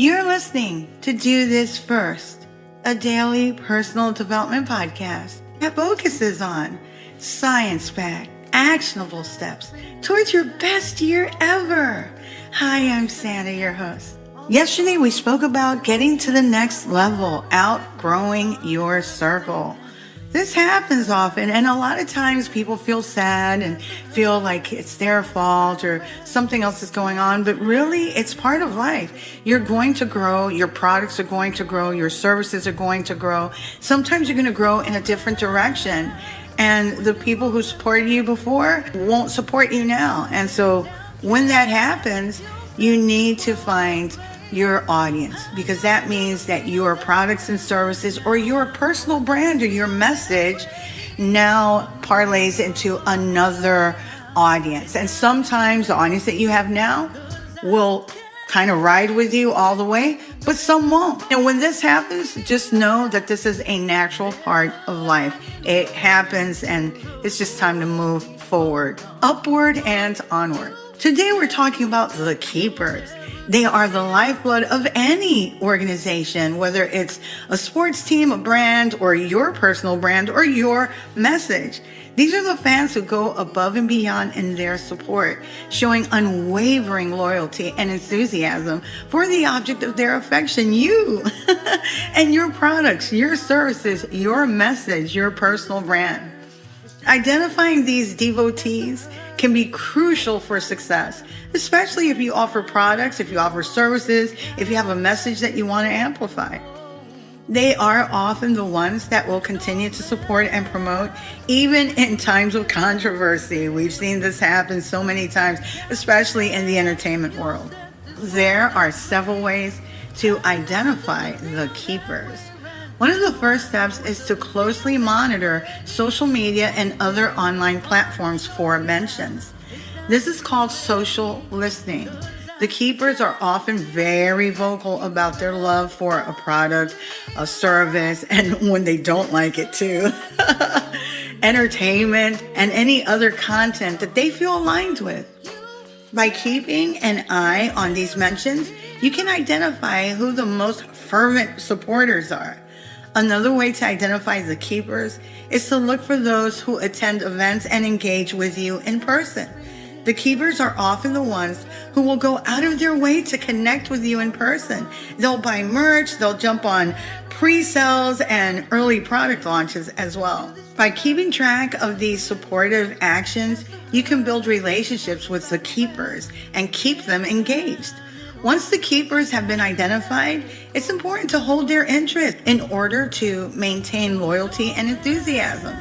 You're listening to Do This First, a daily personal development podcast that focuses on science-backed, actionable steps towards your best year ever. Hi, I'm Santa, your host. Yesterday, we spoke about getting to the next level, outgrowing your circle. This happens often, and a lot of times people feel sad and feel like it's their fault or something else is going on, but really it's part of life. You're going to grow, your products are going to grow, your services are going to grow. Sometimes you're going to grow in a different direction, and the people who supported you before won't support you now. And so when that happens, you need to find your audience, because that means that your products and services or your personal brand or your message now parlays into another audience. And sometimes the audience that you have now will kind of ride with you all the way, but some won't. And when this happens, just know that this is a natural part of life. It happens, and it's just time to move forward, upward and onward. Today we're talking about the keepers. They are the lifeblood of any organization, whether it's a sports team, a brand, or your personal brand, or your message. These are the fans who go above and beyond in their support, showing unwavering loyalty and enthusiasm for the object of their affection, you, and your products, your services, your message, your personal brand. Identifying these devotees can be crucial for success, especially if you offer products, if you offer services, if you have a message that you want to amplify. They are often the ones that will continue to support and promote, even in times of controversy. We've seen this happen so many times, especially in the entertainment world. There are several ways to identify the keepers. One of the first steps is to closely monitor social media and other online platforms for mentions. This is called social listening. The keepers are often very vocal about their love for a product, a service, and when they don't like it too, entertainment, and any other content that they feel aligned with. By keeping an eye on these mentions, you can identify who the most fervent supporters are. Another way to identify the keepers is to look for those who attend events and engage with you in person. The keepers are often the ones who will go out of their way to connect with you in person. They'll buy merch, they'll jump on pre-sales and early product launches as well. By keeping track of these supportive actions, you can build relationships with the keepers and keep them engaged. Once the keepers have been identified, it's important to hold their interest in order to maintain loyalty and enthusiasm.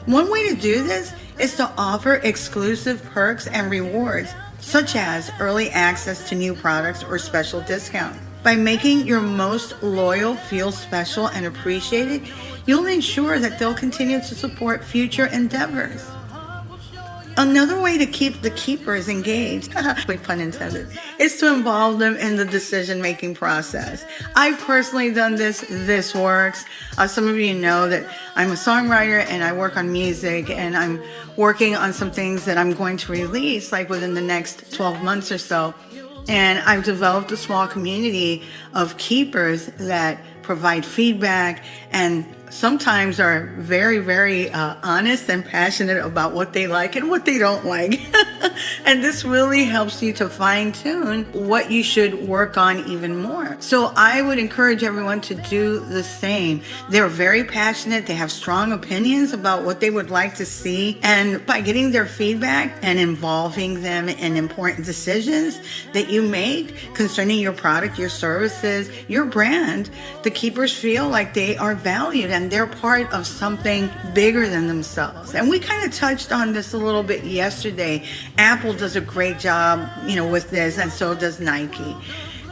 One way to do this is to offer exclusive perks and rewards, such as early access to new products or special discounts. By making your most loyal feel special and appreciated, you'll ensure that they'll continue to support future endeavors. Another way to keep the keepers engaged, pun intended, is to involve them in the decision-making process. I've personally done this. This works. Some of you know that I'm a songwriter and I work on music, and I'm working on some things that I'm going to release like within the next 12 months or so. And I've developed a small community of keepers that provide feedback and sometimes are very, very honest and passionate about what they like and what they don't like. And this really helps you to fine-tune what you should work on even more. So I would encourage everyone to do the same. They're very passionate. They have strong opinions about what they would like to see. And by getting their feedback and involving them in important decisions that you make concerning your product, your services, your brand, the keepers feel like they are valued and they're part of something bigger than themselves. And we kind of touched on this a little bit yesterday. Apple does a great job, with this, and so does Nike.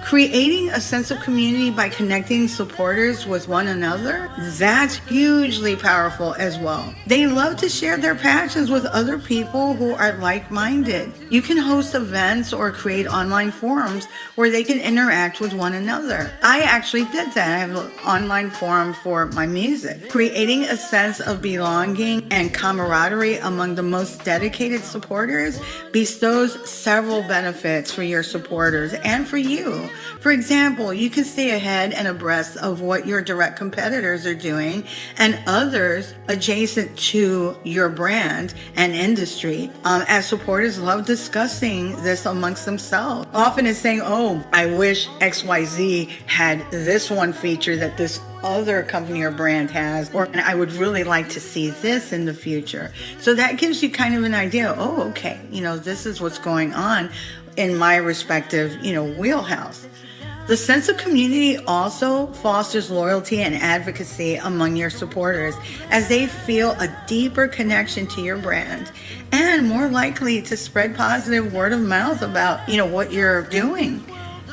Creating a sense of community by connecting supporters with one another, that's hugely powerful as well. They love to share their passions with other people who are like-minded. You can host events or create online forums where they can interact with one another. I actually did that. I have an online forum for my music. Creating a sense of belonging and camaraderie among the most dedicated supporters bestows several benefits for your supporters and for you. For example, you can stay ahead and abreast of what your direct competitors are doing and others adjacent to your brand and industry. As supporters love discussing this amongst themselves. Often it's saying, oh, I wish XYZ had this one feature that this other company or brand has, or I would really like to see this in the future. So that gives you kind of an idea. Oh, okay, this is what's going on in my respective, wheelhouse. The sense of community also fosters loyalty and advocacy among your supporters as they feel a deeper connection to your brand and more likely to spread positive word of mouth about, what you're doing.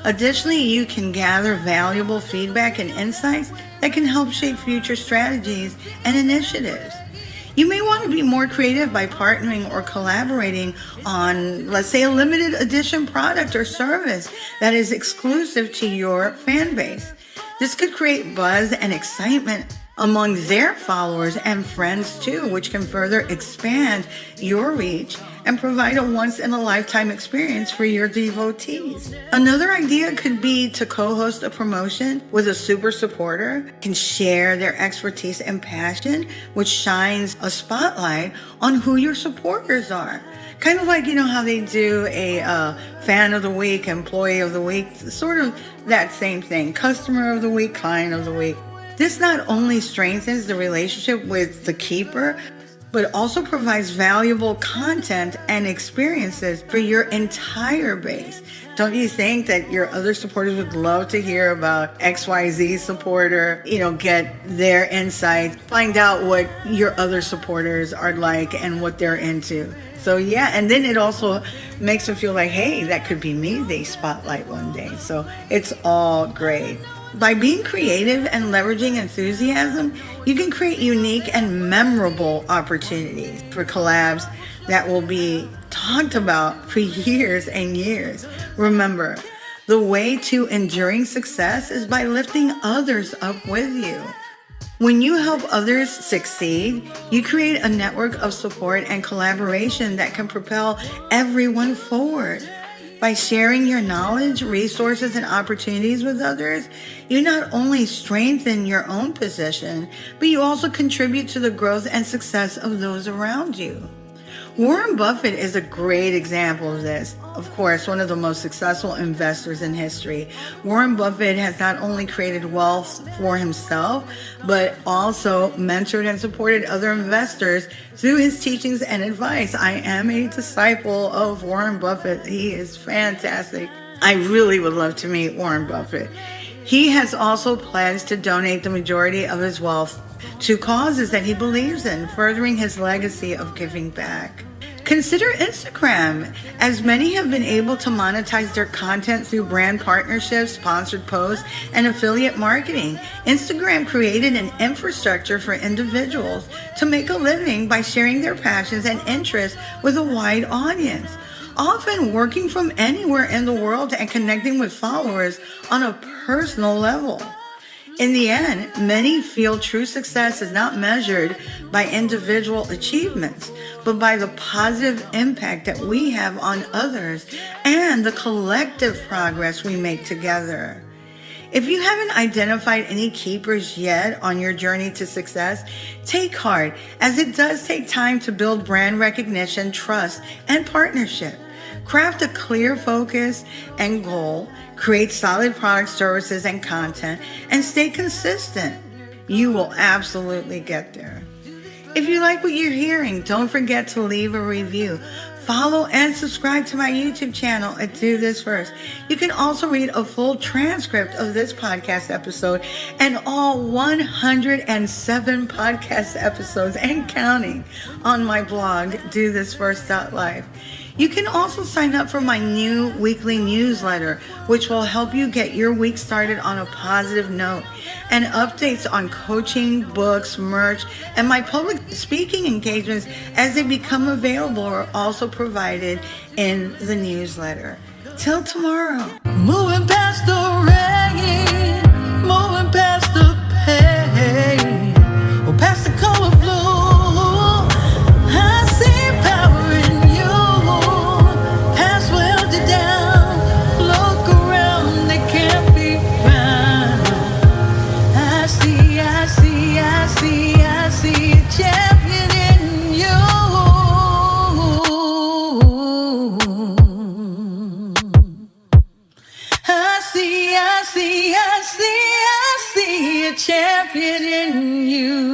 Additionally, you can gather valuable feedback and insights that can help shape future strategies and initiatives. You may want to be more creative by partnering or collaborating on, let's say, a limited edition product or service that is exclusive to your fan base. This could create buzz and excitement among their followers and friends too, which can further expand your reach and provide a once-in-a-lifetime experience for your devotees. Another idea could be to co-host a promotion with a super supporter, can share their expertise and passion, which shines a spotlight on who your supporters are. Kind of like, how they do a fan of the week, employee of the week, sort of that same thing, customer of the week, client of the week. This not only strengthens the relationship with the keeper, but also provides valuable content and experiences for your entire base. Don't you think that your other supporters would love to hear about XYZ supporter, get their insights, find out what your other supporters are like and what they're into? So yeah, and then it also makes them feel like, hey, that could be me they spotlight one day. So it's all great. By being creative and leveraging enthusiasm, you can create unique and memorable opportunities for collabs that will be talked about for years and years. Remember, the way to enduring success is by lifting others up with you. When you help others succeed, you create a network of support and collaboration that can propel everyone forward. By sharing your knowledge, resources, and opportunities with others, you not only strengthen your own position, but you also contribute to the growth and success of those around you. Warren Buffett is a great example of this. Of course, one of the most successful investors in history. Warren Buffett has not only created wealth for himself, but also mentored and supported other investors through his teachings and advice. I am a disciple of Warren Buffett. He is fantastic. I really would love to meet Warren Buffett. He has also pledged to donate the majority of his wealth to causes that he believes in, furthering his legacy of giving back. Consider Instagram, as many have been able to monetize their content through brand partnerships, sponsored posts, and affiliate marketing. Instagram created an infrastructure for individuals to make a living by sharing their passions and interests with a wide audience, often working from anywhere in the world and connecting with followers on a personal level. In the end, many feel true success is not measured by individual achievements, but by the positive impact that we have on others and the collective progress we make together. If you haven't identified any keepers yet on your journey to success, take heart, as it does take time to build brand recognition, trust, and partnership. Craft a clear focus and goal, create solid products, services, and content, and stay consistent. You will absolutely get there. If you like what you're hearing, don't forget to leave a review. Follow and subscribe to my YouTube channel at Do This First. You can also read a full transcript of this podcast episode and all 107 podcast episodes and counting on my blog, dothisfirst.life. You can also sign up for my new weekly newsletter, which will help you get your week started on a positive note, and updates on coaching, books, merch, and my public speaking engagements as they become available are also provided in the newsletter. Till tomorrow. Moving past the rain, moving past the pain, or past the color blue. I see power in you. Has welded down. Look around, they can't a champion in you.